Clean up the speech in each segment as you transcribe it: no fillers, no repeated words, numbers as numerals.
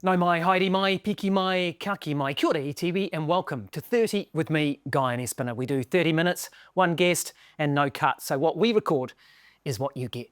No mai, haere mai, piki mai, kaki mai, kia ora iwi, and welcome to 30 with me, Guyon Espiner. We do 30 minutes, one guest and no cut. So what we record is what you get.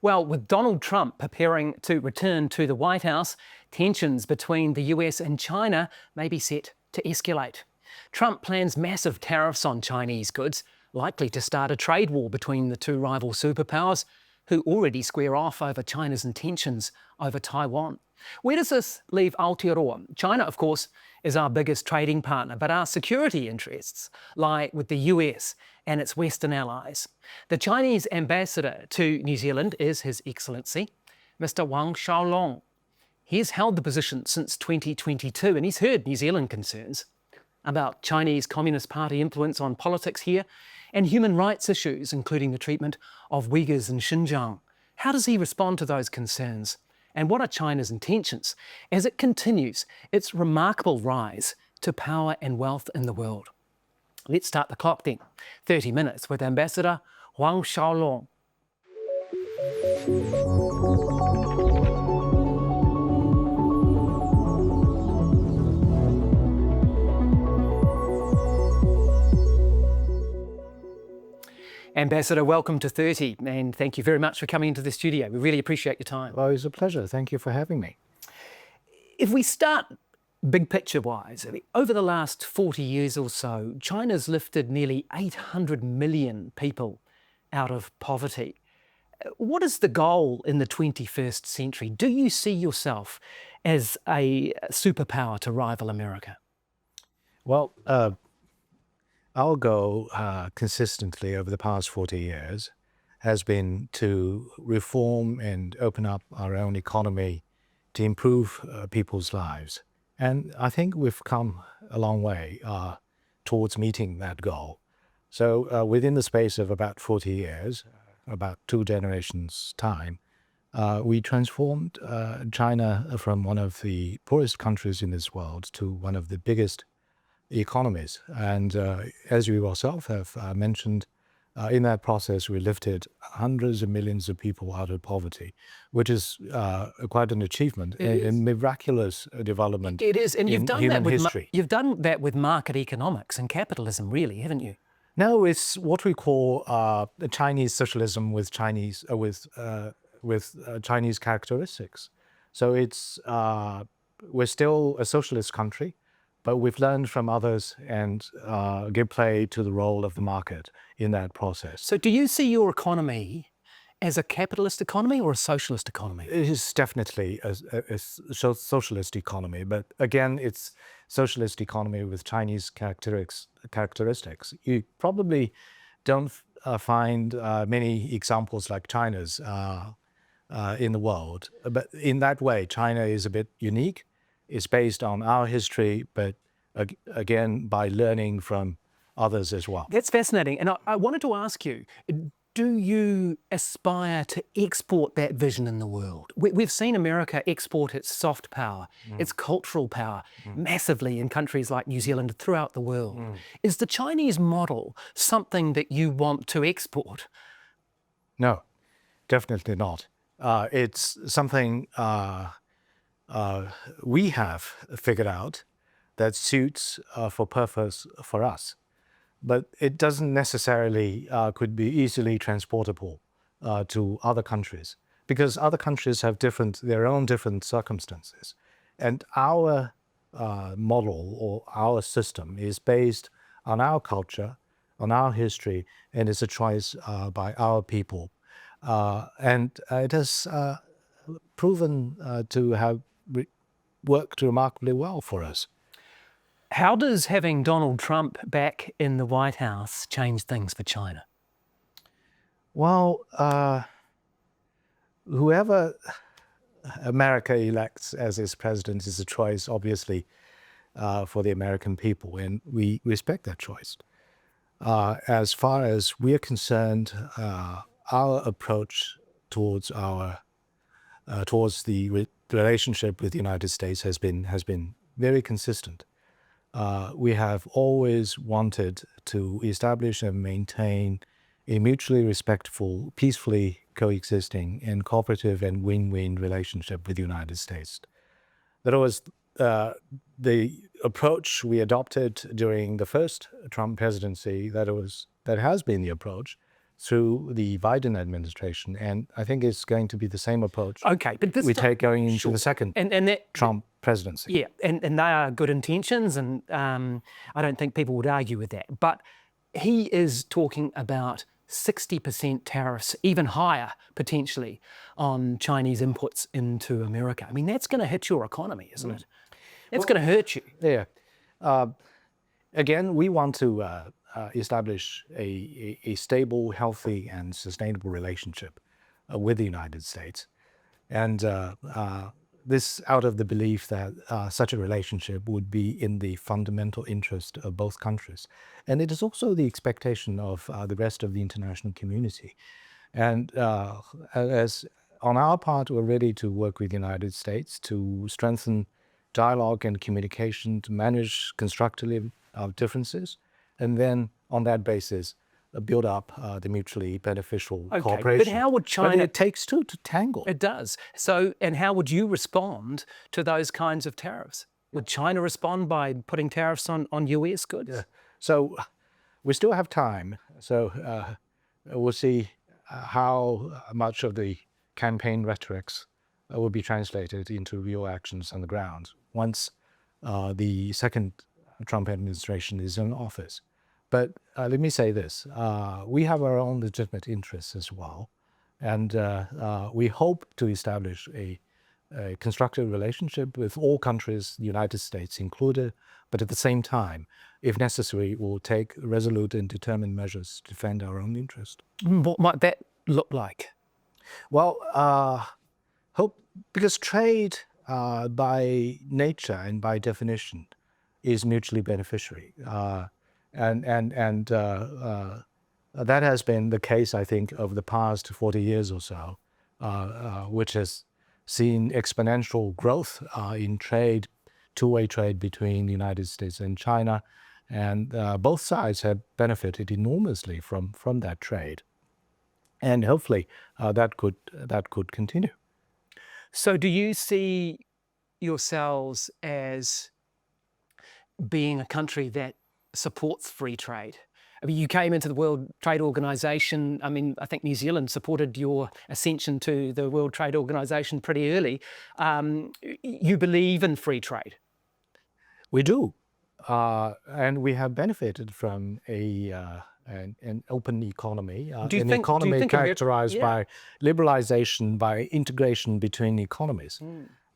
Well, with Donald Trump preparing to return to the White House, tensions between the US and China may be set to escalate. Trump plans massive tariffs on Chinese goods, likely to start a trade war between the two rival superpowers, who already square off over China's intentions over Taiwan. Where does this leave Aotearoa? China, of course, is our biggest trading partner, but our security interests lie with the US and its Western allies. The Chinese ambassador to New Zealand is His Excellency, Mr. Wang Xiaolong. He's held the position since 2022 and he's heard New Zealand concerns about Chinese Communist Party influence on politics here and human rights issues, including the treatment of Uyghurs in Xinjiang. How does he respond to those concerns? And what are China's intentions as it continues its remarkable rise to power and wealth in the world? Let's start the clock then. 30 minutes with Ambassador Wang Xiaolong. Ambassador, welcome to 30, and thank you very much for coming into the studio. We really appreciate your time. Well, it's a pleasure. Thank you for having me. If we start big picture-wise, over the last 40 years or so, China's lifted nearly 800 million people out of poverty. What is the goal in the 21st century? Do you see yourself as a superpower to rival America? Well, our goal consistently over the past 40 years has been to reform and open up our own economy to improve people's lives. And I think we've come a long way towards meeting that goal. So within the space of about 40 years, about 2 generations' time, we transformed China from one of the poorest countries in this world to one of the biggest economies. And as you yourself have mentioned, in that process, we lifted hundreds of millions of people out of poverty, which is quite an achievement, a miraculous development. It is, and you've done that with history. You've done that with market economics and capitalism, really, haven't you? No, it's what we call the Chinese socialism with Chinese characteristics. So it's we're still a socialist country, but we've learned from others and give play to the role of the market in that process. So do you see your economy as a capitalist economy or a socialist economy? It is definitely a socialist economy, but again, it's socialist economy with Chinese characteristics. You probably don't find many examples like China's in the world, but in that way, China is a bit unique. It's based on our history, but again, by learning from others as well. That's fascinating. And I wanted to ask you, do you aspire to export that vision in the world? We've seen America export its soft power, its cultural power, massively in countries like New Zealand throughout the world. Is the Chinese model something that you want to export? No, definitely not. It's something we have figured out that suits for purpose for us, but it doesn't necessarily could be easily transportable to other countries because other countries have their own different circumstances, and our model or our system is based on our culture, on our history, and it's a choice by our people, and it has proven to have worked remarkably well for us. How does having Donald Trump back in the White House change things for China? Well, whoever America elects as its president is a choice, obviously, for the American people, and we respect that choice. As far as we're concerned, our approach towards the relationship with the United States has been very consistent. We have always wanted to establish and maintain a mutually respectful, peacefully coexisting and cooperative and win-win relationship with the United States. That was the approach we adopted during the first Trump presidency. That has been the approach through the Biden administration, and I think it's going to be the same approach. Okay, but this we take going into sure. the second and that, Trump presidency. Yeah, and they are good intentions, and I don't think people would argue with that. But he is talking about 60% tariffs, even higher potentially, on Chinese inputs into America. I mean, that's going to hit your economy, isn't it? It's going to hurt you. Yeah. Again, we want to establish a stable, healthy, and sustainable relationship with the United States. And this out of the belief that such a relationship would be in the fundamental interest of both countries. And it is also the expectation of the rest of the international community. And as on our part, we're ready to work with the United States to strengthen dialogue and communication, to manage constructively our differences, and then on that basis, build up the mutually beneficial cooperation. But how would China... But it takes two to tangle. It does. So, and how would you respond to those kinds of tariffs? Would China respond by putting tariffs on US goods? Yeah. So we still have time. So we'll see how much of the campaign rhetorics will be translated into real actions on the ground once the second Trump administration is in office. But let me say this, we have our own legitimate interests as well. And we hope to establish a constructive relationship with all countries, the United States included. But at the same time, if necessary, we'll take resolute and determined measures to defend our own interest. What might that look like? Well, because trade by nature and by definition is mutually beneficiary. And that has been the case, I think, over the past 40 years or so, which has seen exponential growth in trade, two-way trade between the United States and China. And both sides have benefited enormously from that trade. And hopefully that could continue. So do you see yourselves as being a country that supports free trade? I mean, you came into the World Trade Organization. I mean, I think New Zealand supported your ascension to the World Trade Organization pretty early. You believe in free trade? We do. And we have benefited from an open economy, an economy characterized by liberalization, by integration between economies.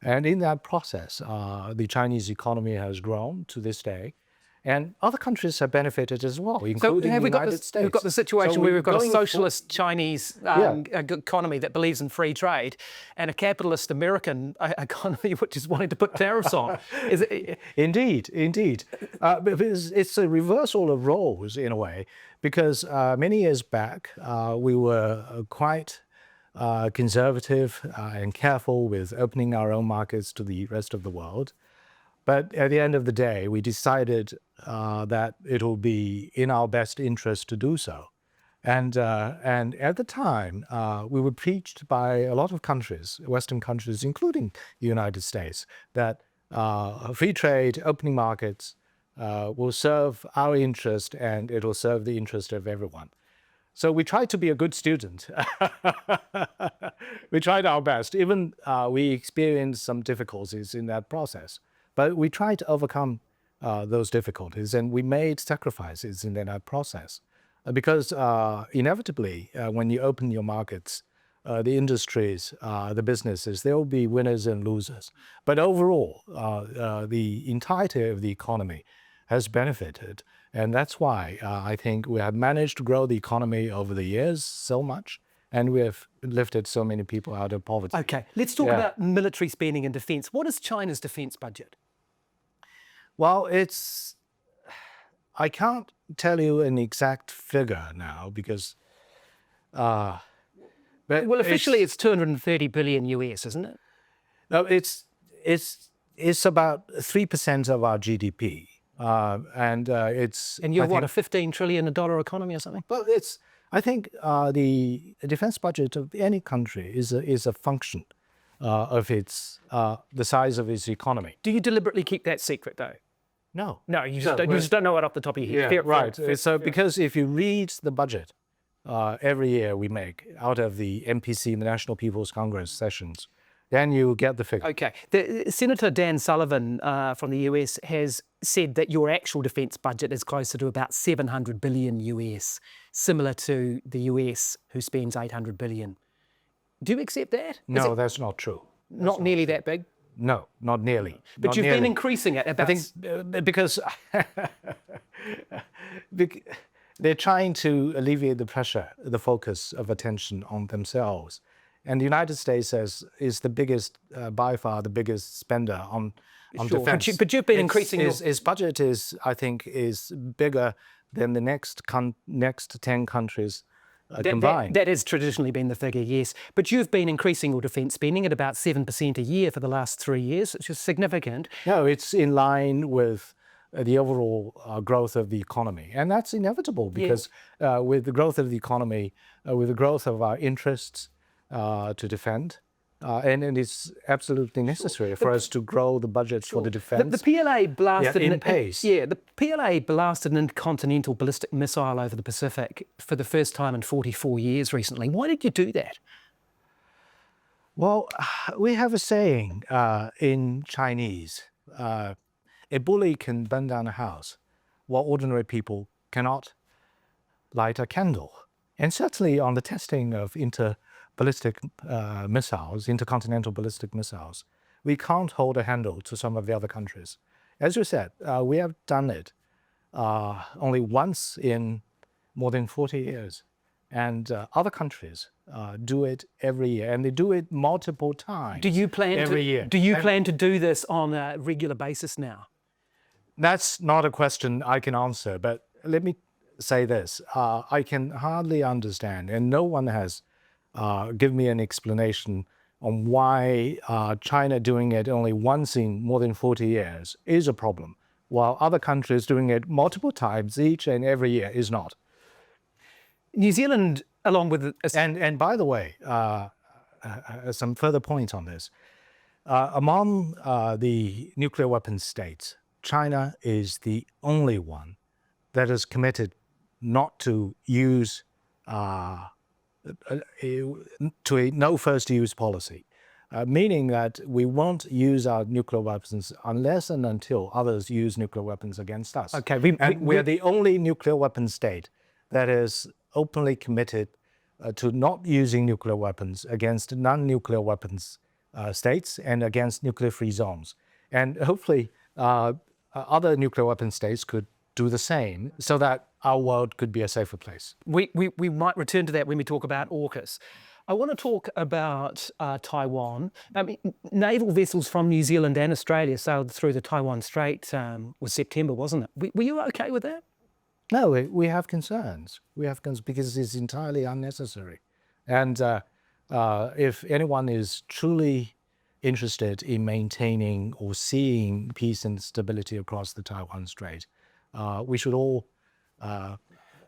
And in that process, the Chinese economy has grown to this day. And other countries have benefited as well, including the United States. We've got the situation where we've got a socialist Chinese economy that believes in free trade and a capitalist American economy which is wanting to put tariffs on. Is it... Indeed. It's a reversal of roles in a way, because many years back, we were quite conservative and careful with opening our own markets to the rest of the world. But at the end of the day, we decided that it will be in our best interest to do so. And at the time, we were preached by a lot of countries, Western countries, including the United States, that free trade, opening markets will serve our interest and it will serve the interest of everyone. So we tried to be a good student. We tried our best. Even we experienced some difficulties in that process. But we tried to overcome those difficulties, and we made sacrifices in that process. Because inevitably, when you open your markets, the industries, the businesses, there will be winners and losers. But overall, the entirety of the economy has benefited. And that's why I think we have managed to grow the economy over the years so much. And we have lifted so many people out of poverty. Okay, let's talk about military spending and defense. What is China's defense budget? Well, I can't tell you an exact figure now because... well, officially it's 230 billion US, isn't it? No, it's about 3% of our GDP. And you're what, a $15 trillion economy or something? Well, I think the defense budget of any country is a function of the size of its economy. Do you deliberately keep that secret, though? No. No, you just don't know it off the top of your head. Right. Because if you read the budget every year we make out of the NPC, the National People's Congress sessions, then you get the figure. Okay. Senator Dan Sullivan from the US has said that your actual defence budget is closer to about 700 billion US, similar to the US, who spends 800 billion. Do you accept that? No, that's not true. Not nearly that big? No, not nearly. But you've been increasing it. I think because they're trying to alleviate the pressure, the focus of attention on themselves. And the United States is the biggest, by far the biggest spender on defense. But you've been increasing its budget I think, is bigger than the next 10 countries combined. That has traditionally been the figure, yes. But you've been increasing your defence spending at about 7% a year for the last 3 years, which is significant. No, it's in line with the overall growth of the economy. And that's inevitable because with the growth of the economy, with the growth of our interests to defend, and it's absolutely necessary for us to grow the budget for the defence. The PLA blasted in pace. The PLA blasted an intercontinental ballistic missile over the Pacific for the first time in 44 years recently. Why did you do that? Well, we have a saying in Chinese, a bully can burn down a house, while ordinary people cannot light a candle. And certainly on the testing of intercontinental ballistic missiles, we can't hold a handle to some of the other countries. As you said, we have done it only once in more than 40 years. And other countries do it every year, and they do it multiple times. Do you plan every year? Do you plan to do this on a regular basis now? That's not a question I can answer, but let me say this. I can hardly understand, and no one has given me an explanation on why China doing it only once in more than 40 years is a problem, while other countries doing it multiple times each and every year is not. New Zealand, along with... And by the way, some further points on this. Among the nuclear weapon states, China is the only one that is committed not to use to a no first use policy, meaning that we won't use our nuclear weapons unless and until others use nuclear weapons against us. Okay, we're the only nuclear weapon state that is openly committed to not using nuclear weapons against non-nuclear weapons states and against nuclear-free zones. And hopefully other nuclear weapon states could do the same so that our world could be a safer place. We might return to that when we talk about AUKUS. I want to talk about Taiwan. I mean, naval vessels from New Zealand and Australia sailed through the Taiwan Strait was September, wasn't it? Were you okay with that? No, we have concerns. We have concerns because it's entirely unnecessary. And if anyone is truly interested in maintaining or seeing peace and stability across the Taiwan Strait, we should all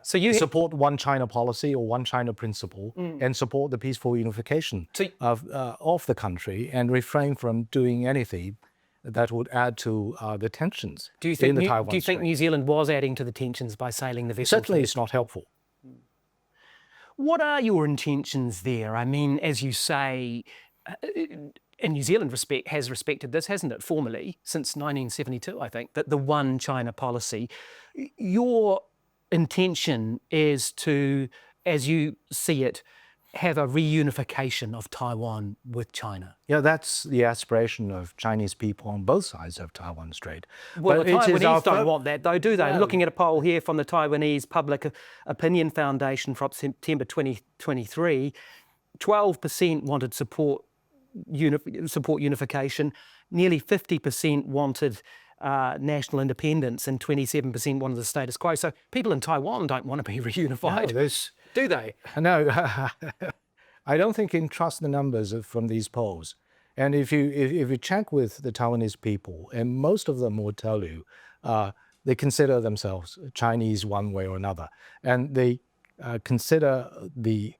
support one China policy or one China principle and support the peaceful unification of the country and refrain from doing anything that would add to the tensions in the Taiwan Strait. Do you think New Zealand was adding to the tensions by sailing the vessel? Certainly it's not helpful. What are your intentions there? I mean, as you say, and New Zealand has respected this, hasn't it, formally, since 1972, I think, that the one China policy. Your intention is to, as you see it, have a reunification of Taiwan with China. Yeah, that's the aspiration of Chinese people on both sides of Taiwan Strait. Well, the Taiwanese don't want that, though, do they? No. Looking at a poll here from the Taiwanese Public Opinion Foundation from September 2023, 12% wanted support unification, nearly 50% wanted national independence, and 27% wanted the status quo. So people in Taiwan don't want to be reunified, do they? No, I don't think you can trust the numbers from these polls. And if you check with the Taiwanese people, and most of them will tell you, they consider themselves Chinese one way or another, and they consider the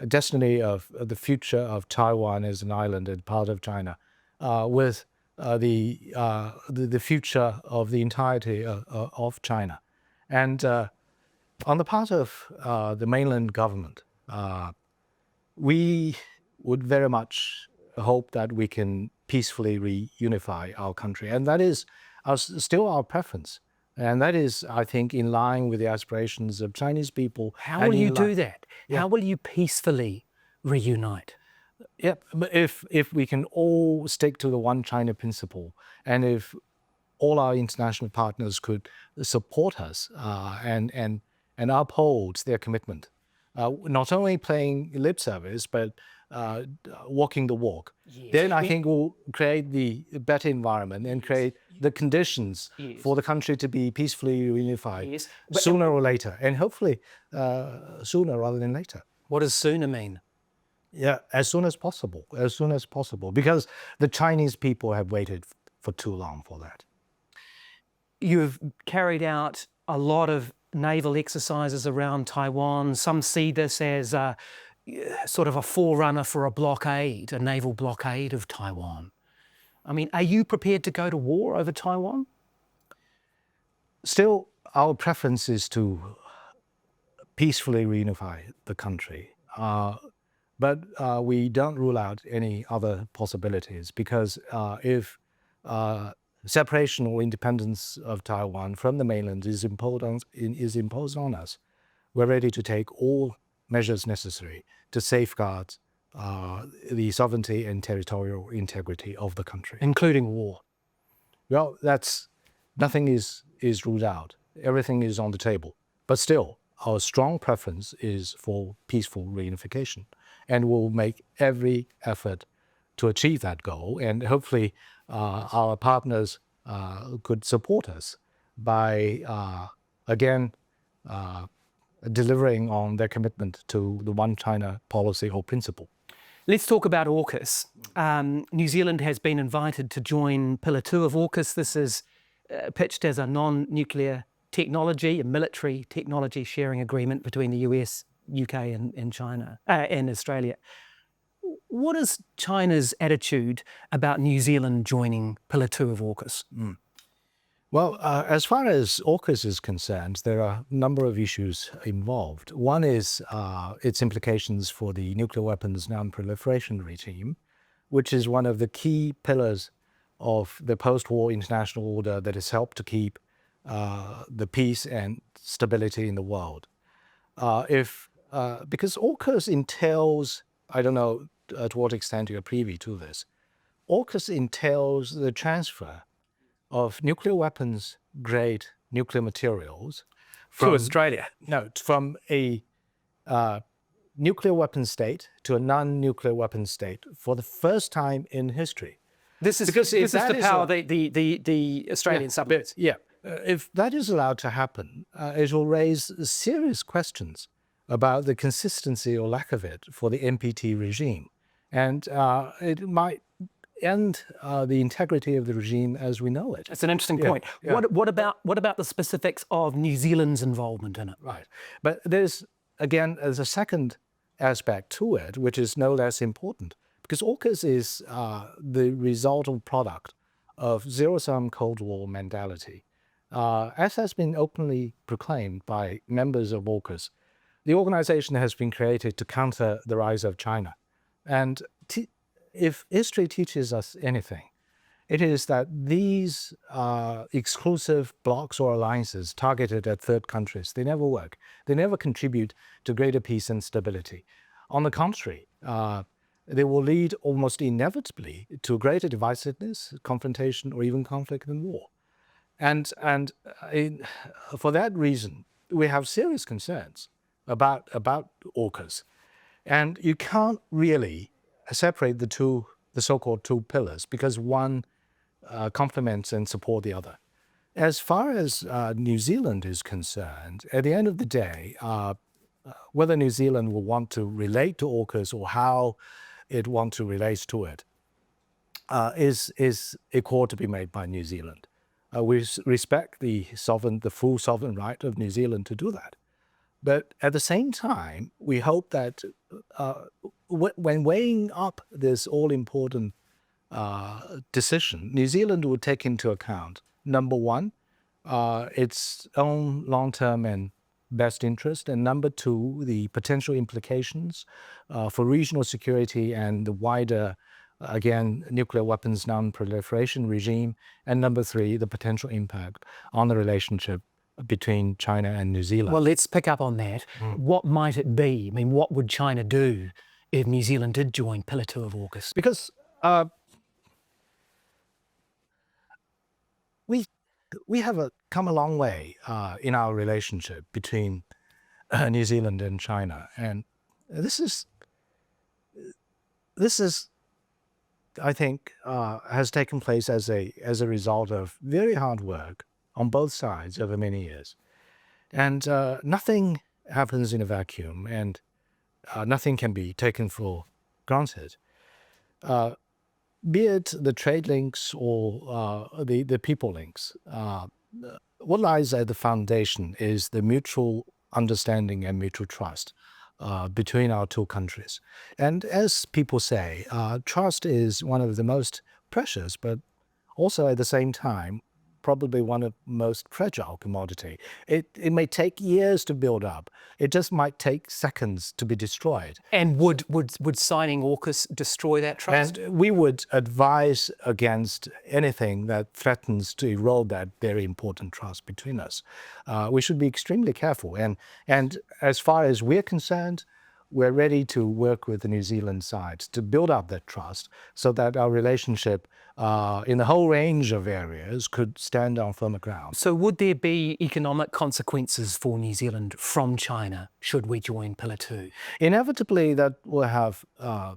destiny of the future of Taiwan as an island and part of China, with the future of the entirety of China. And on the part of the mainland government, we would very much hope that we can peacefully reunify our country. And that is still our preference. And that is, I think, in line with the aspirations of Chinese people. How will you do that? How will you peacefully reunite? Yep. But if we can all stick to the one China principle, and if all our international partners could support us and uphold their commitment, not only playing lip service, but walking the walk, then I think we'll create the better environment and create the conditions for the country to be peacefully reunified sooner or later, and hopefully sooner rather than later. What does sooner mean? Yeah, as soon as possible, because the Chinese people have waited for too long for that. You've carried out a lot of naval exercises around Taiwan. Some see this as sort of a forerunner for a blockade, a naval blockade of Taiwan. I mean, are you prepared to go to war over Taiwan? Still, our preference is to peacefully reunify the country. But we don't rule out any other possibilities, because if separation or independence of Taiwan from the mainland is imposed on us, we're ready to take all measures necessary to safeguard the sovereignty and territorial integrity of the country. Including war? Well, nothing is ruled out. Everything is on the table. But still, our strong preference is for peaceful reunification. And we'll make every effort to achieve that goal. And hopefully our partners could support us by, again, delivering on their commitment to the one China policy or principle. Let's talk about AUKUS. New Zealand has been invited to join Pillar 2 of AUKUS. This is pitched as a non-nuclear technology, a military technology sharing agreement between the US, UK and China and Australia. What is China's attitude about New Zealand joining Pillar 2 of AUKUS? Well, as far as AUKUS is concerned, there are a number of issues involved. One is its implications for the nuclear weapons non-proliferation regime, which is one of the key pillars of the post-war international order that has helped to keep the peace and stability in the world. Because AUKUS entails, I don't know to what extent you're privy to this, AUKUS entails the transfer of nuclear weapons grade nuclear materials to Australia. No, from a nuclear weapon state to a non-nuclear weapon state for the first time in history. This is the power the Australian submarines. Yeah. If that is allowed to happen, it will raise serious questions about the consistency or lack of it for the NPT regime. And it might end the integrity of the regime as we know it. That's an interesting point. Yeah. What about the specifics of New Zealand's involvement in it? Right. But there's a second aspect to it, which is no less important, because AUKUS is the result or product of zero-sum Cold War mentality. As has been openly proclaimed by members of AUKUS, the organization has been created to counter the rise of China. And if history teaches us anything, it is that these exclusive blocs or alliances targeted at third countries, they never work. They never contribute to greater peace and stability. On the contrary, they will lead almost inevitably to greater divisiveness, confrontation, or even conflict and war. And for that reason, we have serious concerns about AUKUS. And you can't really separate the so-called two pillars, because one complements and supports the other. As far as New Zealand is concerned, at the end of the day, whether New Zealand will want to relate to AUKUS or how it wants to relate to it is a call to be made by New Zealand. We respect the full sovereign right of New Zealand to do that. But at the same time, we hope that when weighing up this all-important decision, New Zealand would take into account, number one, its own long-term and best interest, and number two, the potential implications for regional security and the wider, again, nuclear weapons non-proliferation regime, and number three, the potential impact on the relationship between China and New Zealand. Well, let's pick up on that. What might it be? I mean, what would China do if New Zealand did join Pillar 2 of AUKUS? Because we have come a long way in our relationship between New Zealand and China, and this is, I think, has taken place as a result of very hard work on both sides over many years, and nothing happens in a vacuum, and nothing can be taken for granted. Be it the trade links or the people links, what lies at the foundation is the mutual understanding and mutual trust between our two countries. And as people say, trust is one of the most precious, but also at the same time, probably one of the most fragile commodity. It may take years to build up. It just might take seconds to be destroyed. And would signing AUKUS destroy that trust? And we would advise against anything that threatens to erode that very important trust between us. We should be extremely careful. And as far as we're concerned, we're ready to work with the New Zealand side to build up that trust so that our relationship in the whole range of areas could stand on firmer ground. So would there be economic consequences for New Zealand from China should we join Pillar 2? Inevitably, that will have a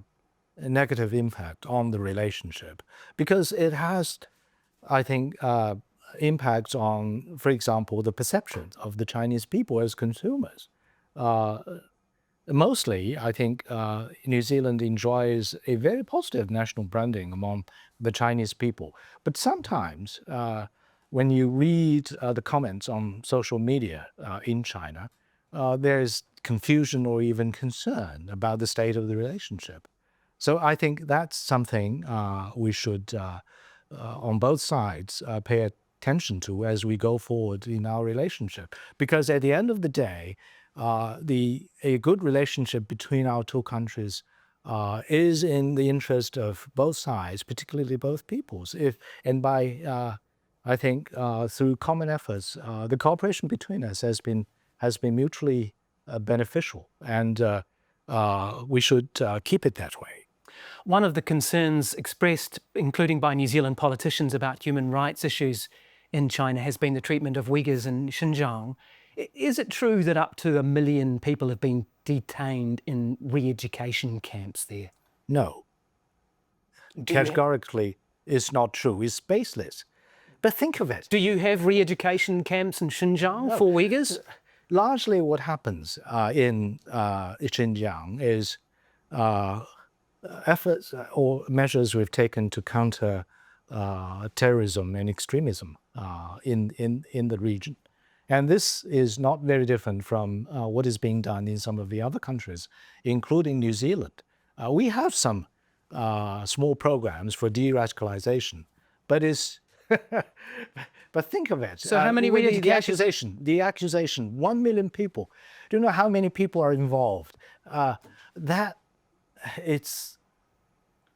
negative impact on the relationship because it has, I think, impacts on, for example, the perception of the Chinese people as consumers. Mostly, I think New Zealand enjoys a very positive national branding among the Chinese people. But sometimes, when you read the comments on social media in China, there is confusion or even concern about the state of the relationship. So I think that's something we should, on both sides, pay attention to as we go forward in our relationship. Because at the end of the day, a good relationship between our two countries is in the interest of both sides, particularly both peoples. I think through common efforts, the cooperation between us has been mutually beneficial, and we should keep it that way. One of the concerns expressed, including by New Zealand politicians, about human rights issues in China has been the treatment of Uyghurs in Xinjiang. Is it true that up to 1 million people have been detained in re-education camps there? No. Categorically, it's not true. It's baseless. But think of it. Do you have re-education camps in Xinjiang for Uyghurs? Largely what happens in Xinjiang is efforts or measures we've taken to counter terrorism and extremism in the region. And this is not very different from what is being done in some of the other countries, including New Zealand. We have some small programs for de-radicalization, but but think of it. So how many the accusation, 1 million people. Do you know how many people are involved?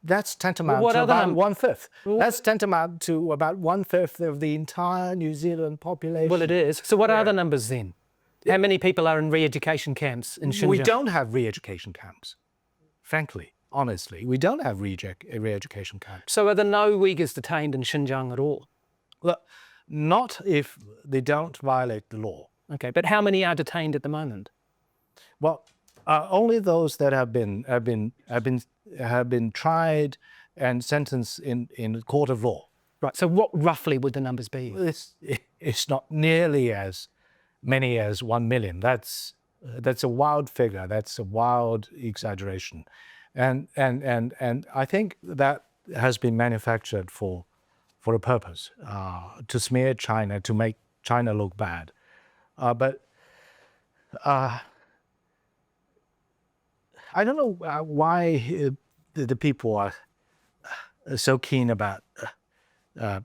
That's tantamount to about 1/5. That's tantamount to about 1/5 of the entire New Zealand population. Well, it is. So what are the numbers then? How many people are in re-education camps in Xinjiang? We don't have re-education camps. Frankly, honestly, we don't have re-education camps. So are there no Uyghurs detained in Xinjiang at all? Well, not if they don't violate the law. Okay, but how many are detained at the moment? Well, only those that have been tried and sentenced in a court of law. Right. So what roughly would the numbers be? It's not nearly as many as 1 million. That's a wild figure. That's a wild exaggeration, and I think that has been manufactured for a purpose, to smear China, to make China look bad, but. I don't know why the people are so keen about the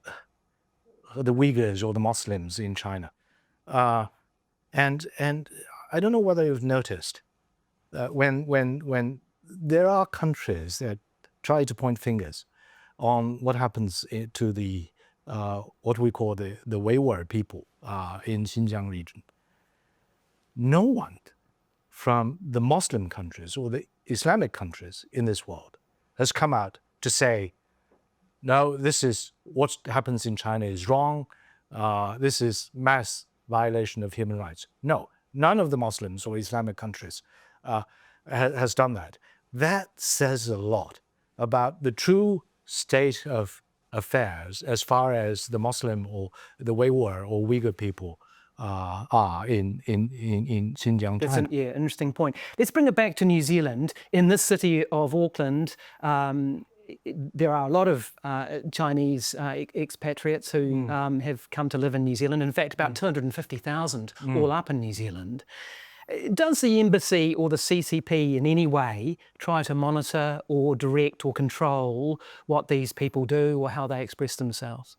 Uyghurs or the Muslims in China. And I don't know whether you've noticed when there are countries that try to point fingers on what happens to the what we call the wayward people in Xinjiang region, no one from the Muslim countries or the Islamic countries in this world has come out to say, no, this is what happens in China is wrong. This is mass violation of human rights. No, none of the Muslims or Islamic countries has done that. That says a lot about the true state of affairs as far as the Muslim or the Uyghur or Uyghur people are in Xinjiang, That's China. an interesting point. Let's bring it back to New Zealand. In this city of Auckland, there are a lot of Chinese expatriates who have come to live in New Zealand. In fact, about 250,000 all up in New Zealand. Does the embassy or the CCP in any way try to monitor or direct or control what these people do or how they express themselves?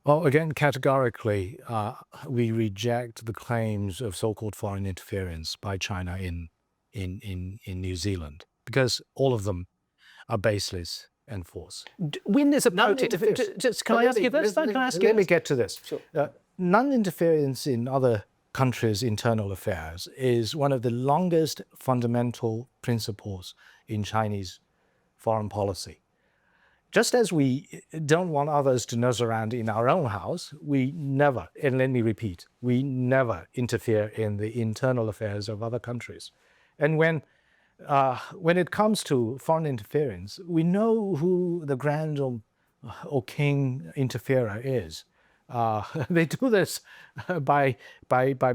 Well, again, categorically, we reject the claims of so-called foreign interference by China in New Zealand, because all of them are baseless and false. When there's a protest, can I ask you this? Let me get to this. Sure. Non-interference in other countries' internal affairs is one of the longest fundamental principles in Chinese foreign policy. Just as we don't want others to nose around in our own house, we never, and let me repeat, we never interfere in the internal affairs of other countries. And when it comes to foreign interference, we know who the grand or king interferer is. They do this by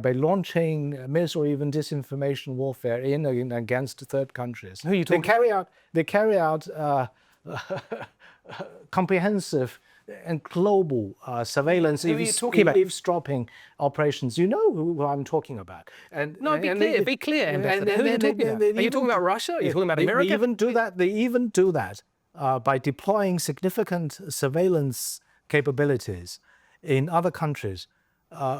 launching mis or even disinformation warfare in against third countries. Who are you talking? They carry out comprehensive and global surveillance, eavesdropping operations. You know who I'm talking about. And no, be clear, Ambassador. Who are you talking about? Are you talking about Russia? Are you talking about America? They even do that by deploying significant surveillance capabilities in other countries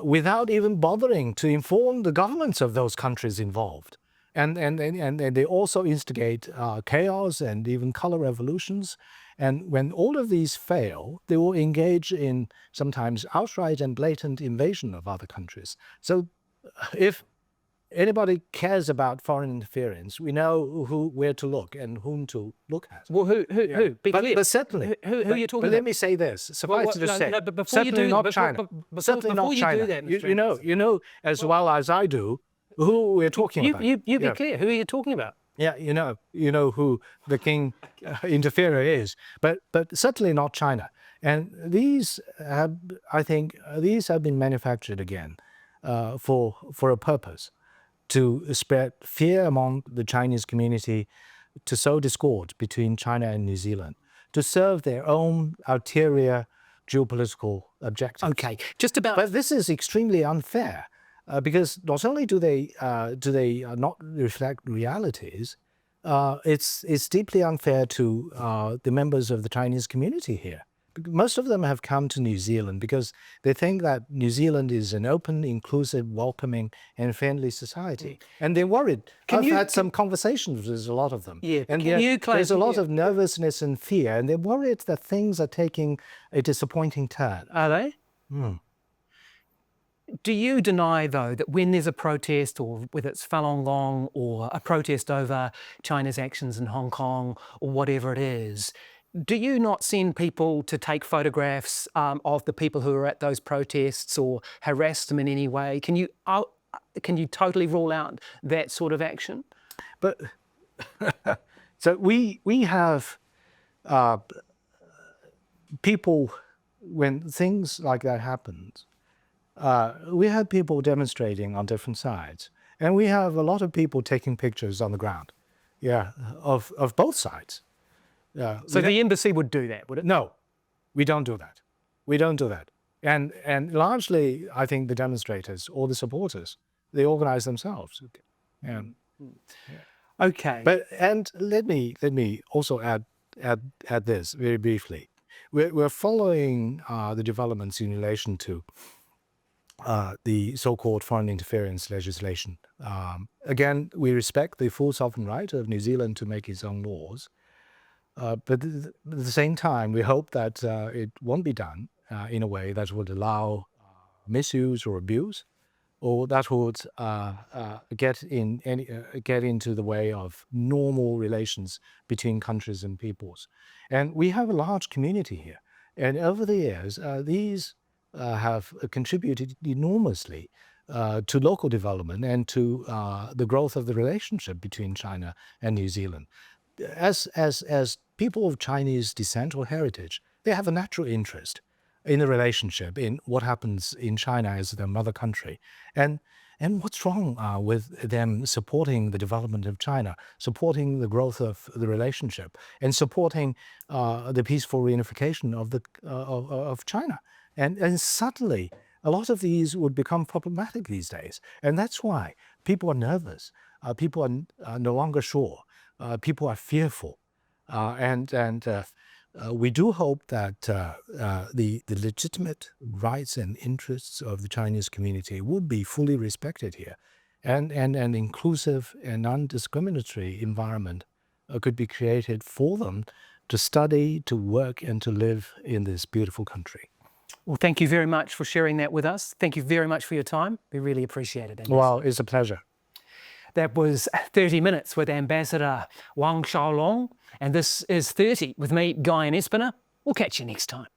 without even bothering to inform the governments of those countries involved. And they also instigate chaos and even color revolutions. And when all of these fail, they will engage in sometimes outright and blatant invasion of other countries. So if anybody cares about foreign interference, we know where to look and whom to look at. Well, who? Be clear. But certainly. Who are you talking about? But let me say this. Suffice to say, no, but before certainly you do, not China. Certainly not China. You know as well as I do who we're talking about. You be clear. Who are you talking about? Yeah, you know who the king interferer is, but certainly not China. And these have, I think, been manufactured again for a purpose, to spread fear among the Chinese community, to sow discord between China and New Zealand, to serve their own ulterior geopolitical objectives. Okay, just about. But this is extremely unfair. Because not only do they not reflect realities, it's deeply unfair to the members of the Chinese community here. Most of them have come to New Zealand because they think that New Zealand is an open, inclusive, welcoming, and friendly society, and they're worried. I've had some conversations with a lot of them. Yeah, and there's a lot of nervousness and fear, and they're worried that things are taking a disappointing turn. Are they? Do you deny, though, that when there's a protest, or whether it's Falun Gong or a protest over China's actions in Hong Kong or whatever it is, do you not send people to take photographs of the people who are at those protests or harass them in any way? Can you totally rule out that sort of action? But so we have people, when things like that happen, we have people demonstrating on different sides, and we have a lot of people taking pictures on the ground, of both sides. So the embassy would do that, would it? No, we don't do that. We don't do that. And largely, I think the demonstrators or the supporters, they organize themselves. Okay. And let me also add this very briefly. We're following the developments in relation to the so-called foreign interference legislation. Again, we respect the full sovereign right of New Zealand to make its own laws, but at the same time, we hope that it won't be done in a way that would allow misuse or abuse, or that would get into the way of normal relations between countries and peoples. And we have a large community here. And over the years, these have contributed enormously to local development and to the growth of the relationship between China and New Zealand. As people of Chinese descent or heritage, they have a natural interest in the relationship, in what happens in China as their mother country. And what's wrong with them supporting the development of China, supporting the growth of the relationship, and supporting the peaceful reunification of China? And suddenly, a lot of these would become problematic these days. And that's why people are nervous. People are no longer sure. People are fearful. We do hope that the legitimate rights and interests of the Chinese community would be fully respected here, and an inclusive and non-discriminatory environment could be created for them to study, to work, and to live in this beautiful country. Well, thank you very much for sharing that with us. Thank you very much for your time. We really appreciate it, Ambassador. Well, it's a pleasure. That was 30 Minutes with Ambassador Wang Xiaolong, and this is 30 with me, Guyon Espiner. We'll catch you next time.